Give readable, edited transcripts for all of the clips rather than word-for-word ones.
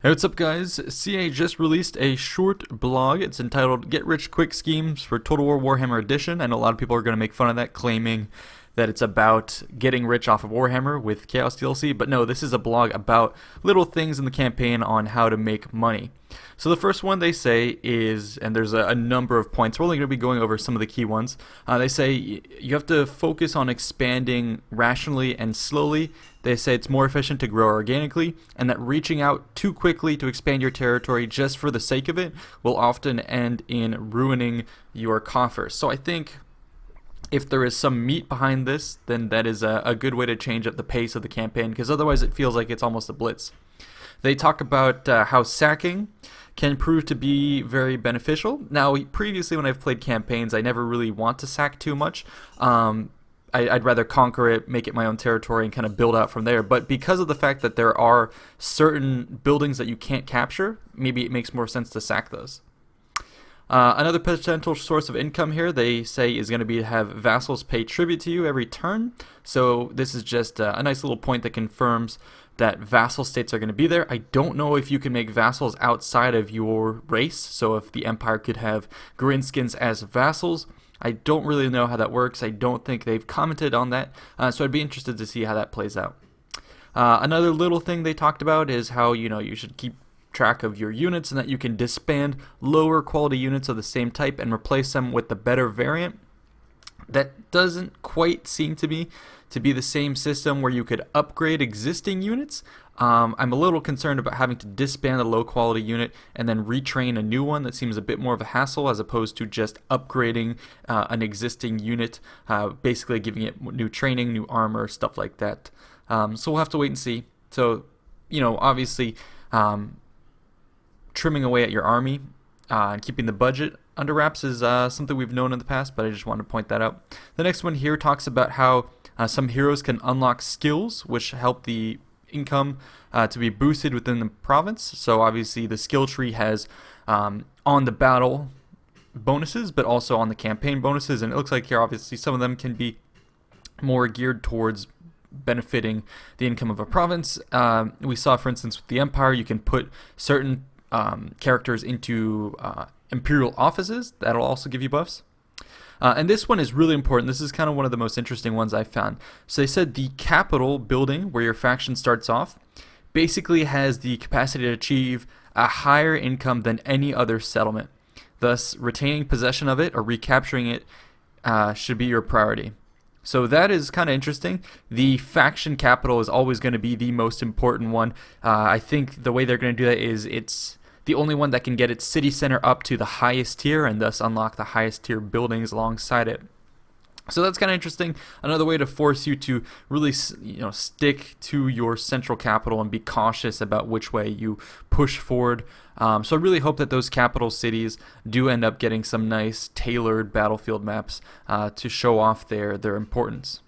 Hey, what's up, guys? CA just released a short blog. It's entitled Get Rich Quick Schemes for Total War Warhammer Edition. I know a lot of people are going to make fun of that, claiming that it's about getting rich off of Warhammer with Chaos DLC, but no, this is a blog about little things in the campaign on how to make money. So the first one they say is, and there's a number of points, we're only going to be going over some of the key ones. They say you have to focus on expanding rationally and slowly. They say it's more efficient to grow organically, and that reaching out too quickly to expand your territory just for the sake of it will often end in ruining your coffers. So I think if there is some meat behind this, then that is a good way to change up the pace of the campaign, because otherwise it feels like it's almost a blitz. They talk about how sacking can prove to be very beneficial. Now, previously when I've played campaigns, I never really want to sack too much. I'd rather conquer it, make it my own territory, and kind of build out from there. But because of the fact that there are certain buildings that you can't capture, maybe it makes more sense to sack those. Another potential source of income here, they say, is going to be to have vassals pay tribute to you every turn. So this is just a nice little point that confirms that vassal states are going to be there. I don't know if you can make vassals outside of your race, so if the Empire could have greenskins as vassals. I don't really know how that works. I don't think they've commented on that, so I'd be interested to see how that plays out. Another little thing they talked about is how you should keep track of your units and that you can disband lower quality units of the same type and replace them with the better variant. That doesn't quite seem to be the same system where you could upgrade existing units. I'm a little concerned about having to disband a low quality unit and then retrain a new one. That seems a bit more of a hassle as opposed to just upgrading an existing unit, basically giving it new training, new armor, stuff like that. So we'll have to wait and see. So, obviously, trimming away at your army and keeping the budget under wraps is something we've known in the past, but I just wanted to point that out. The next one here talks about how some heroes can unlock skills which help the income to be boosted within the province. So obviously the skill tree has on the battle bonuses, but also on the campaign bonuses, and it looks like here obviously some of them can be more geared towards benefiting the income of a province. We saw, for instance, with the Empire, you can put certain characters into imperial offices. That'll also give you buffs. And this one is really important. This is kind of one of the most interesting ones I found. So they said the capital building, where your faction starts off, basically has the capacity to achieve a higher income than any other settlement. Thus, retaining possession of it or recapturing it should be your priority. So that is kind of interesting. The faction capital is always going to be the most important one. I think the way they're going to do that is it's the only one that can get its city center up to the highest tier and thus unlock the highest tier buildings alongside it. So that's kind of interesting. Another way to force you to really, stick to your central capital and be cautious about which way you push forward. So I really hope that those capital cities do end up getting some nice tailored battlefield maps to show off their importance.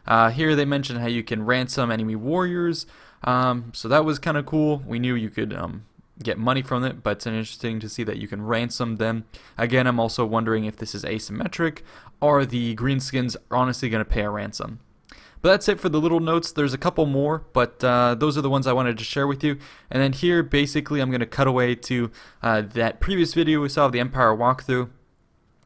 Here they mention how you can ransom enemy warriors. So that was kind of cool. We knew you could get money from it, but it's interesting to see that you can ransom them. Again, I'm also wondering if this is asymmetric or the greenskins are honestly going to pay a ransom. But that's it for the little notes. There's a couple more, but those are the ones I wanted to share with you. And then here, basically, I'm going to cut away to that previous video we saw of the Empire walkthrough.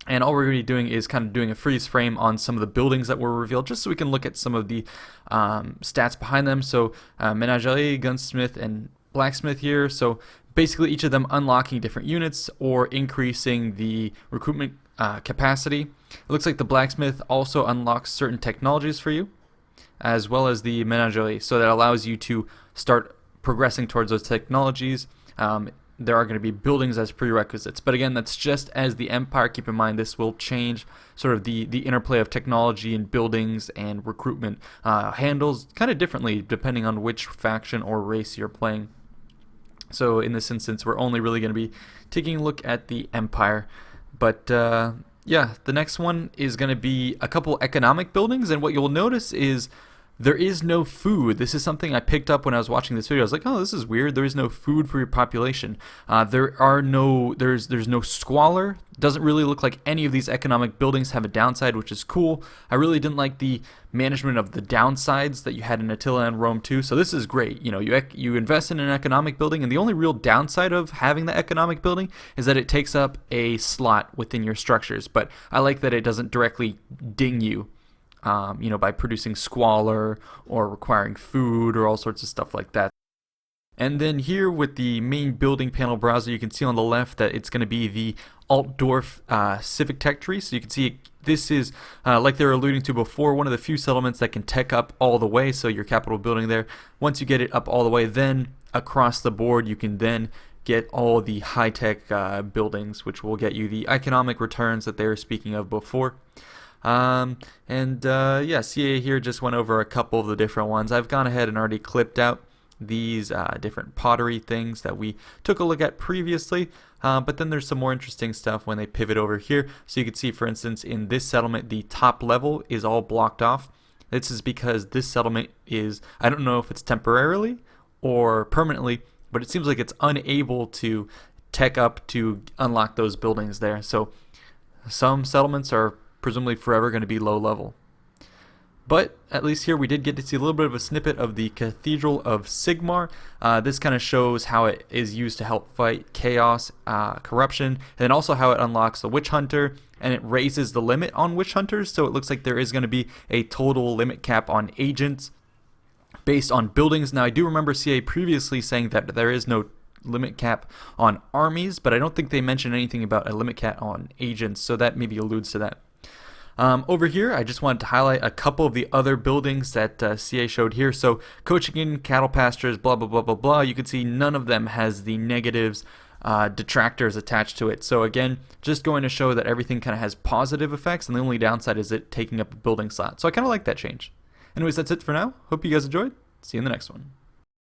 And all we're going to be doing is kind of doing a freeze frame on some of the buildings that were revealed, just so we can look at some of the stats behind them. So Menagerie, Gunsmith, and Blacksmith here. So basically each of them unlocking different units or increasing the recruitment capacity. It looks like the Blacksmith also unlocks certain technologies for you, as well as the Menagerie, so that allows you to start progressing towards those technologies. There are going to be buildings as prerequisites, but again, that's just as the Empire. Keep in mind this will change sort of the interplay of technology and buildings and recruitment handles kind of differently depending on which faction or race you're playing. So in this instance, we're only really going to be taking a look at the Empire. But yeah, the next one is going to be a couple economic buildings, and what you'll notice is There is no food. This is something I picked up when I was watching this video. I was like, oh, this is weird. There is no food for your population. There's no squalor. Doesn't really look like any of these economic buildings have a downside, which is cool. I really didn't like the management of the downsides that you had in Attila and Rome too. So this is great. You know, you invest in an economic building, and the only real downside of having the economic building is that it takes up a slot within your structures. But I like that it doesn't directly ding you. By producing squalor or requiring food or all sorts of stuff like that. And then here with the main building panel browser, you can see on the left that it's going to be the Altdorf Civic tech tree. So you can see this is, like they were alluding to before, one of the few settlements that can tech up all the way. So your capital building there, once you get it up all the way, then across the board you can then get all the high-tech buildings, which will get you the economic returns that they were speaking of before. CA here just went over a couple of the different ones. I've gone ahead and already clipped out these different pottery things that we took a look at previously, but then there's some more interesting stuff when they pivot over here. So you can see, for instance, in this settlement, the top level is all blocked off. This is because this settlement is, I don't know if it's temporarily or permanently, but it seems like it's unable to tech up to unlock those buildings there. So some settlements are presumably forever going to be low level. But at least here we did get to see a little bit of a snippet of the Cathedral of Sigmar. This kind of shows how it is used to help fight chaos, corruption, and then also how it unlocks the Witch Hunter, and it raises the limit on Witch Hunters, so it looks like there is going to be a total limit cap on agents based on buildings. Now I do remember CA previously saying that there is no limit cap on armies, but I don't think they mentioned anything about a limit cap on agents, so that maybe alludes to that. Over here, I just wanted to highlight a couple of the other buildings that CA showed here. So Coaching, cattle pastures, blah, blah, blah, blah, blah. You can see none of them has the negatives, detractors attached to it. So again, just going to show that everything kind of has positive effects, and the only downside is it taking up a building slot. So I kind of like that change. Anyways, that's it for now. Hope you guys enjoyed. See you in the next one.